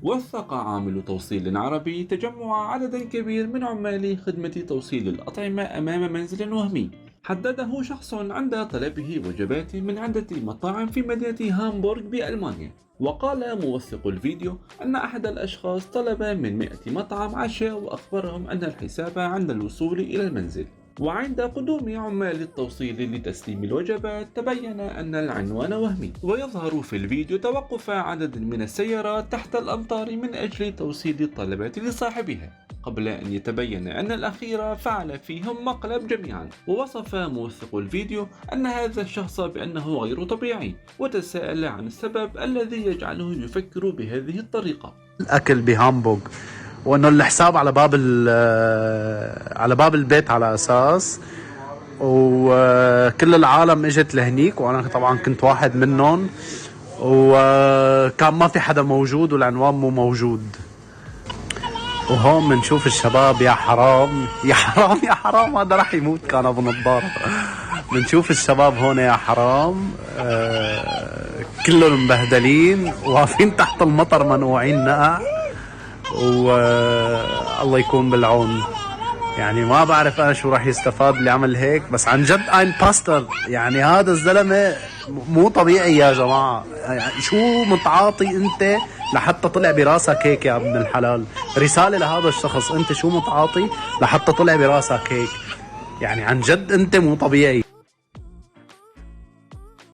وثق عامل توصيل عربي تجمع عدد كبير من عمال خدمة توصيل الأطعمة أمام منزل وهمي حدده شخص عند طلبه وجبات من عدة مطاعم في مدينة هامبورغ بألمانيا. وقال موثق الفيديو أن أحد الأشخاص طلب من 100 مطعم عشاء وأخبرهم أن الحساب عند الوصول إلى المنزل. وعند قدوم عمال التوصيل لتسليم الوجبات تبين أن العنوان وهمي، ويظهر في الفيديو توقف عدد من السيارات تحت الأمطار من أجل توصيل الطلبات لصاحبها، قبل أن يتبين أن الأخير فعل فيهم مقلب جميعا. ووصف موثق الفيديو أن هذا الشخص بأنه غير طبيعي، وتساءل عن السبب الذي يجعله يفكر بهذه الطريقة. الأكل بهامبورغ، وانه الحساب على باب البيت على اساس، وكل العالم اجت لهنيك وانا طبعا كنت واحد منهم، وكان ما في حدا موجود والعنوان مو موجود. وهون بنشوف الشباب، يا حرام يا حرام يا حرام، هذا راح يموت كان ابو نظاره. بنشوف الشباب هون يا حرام، كلهم مبهدلين واقفين تحت المطر منوعين نقع، والله يكون بالعون. يعني ما بعرف انا شو راح يستفاد اللي عمل هيك، بس عن جد اين باستر، يعني هذا الزلمه مو طبيعي يا جماعه. يعني شو متعاطي انت لحتى طلع براسك هيك يا ابن الحلال؟ رساله لهذا الشخص، انت شو متعاطي لحتى طلع براسك هيك؟ يعني عن جد انت مو طبيعي.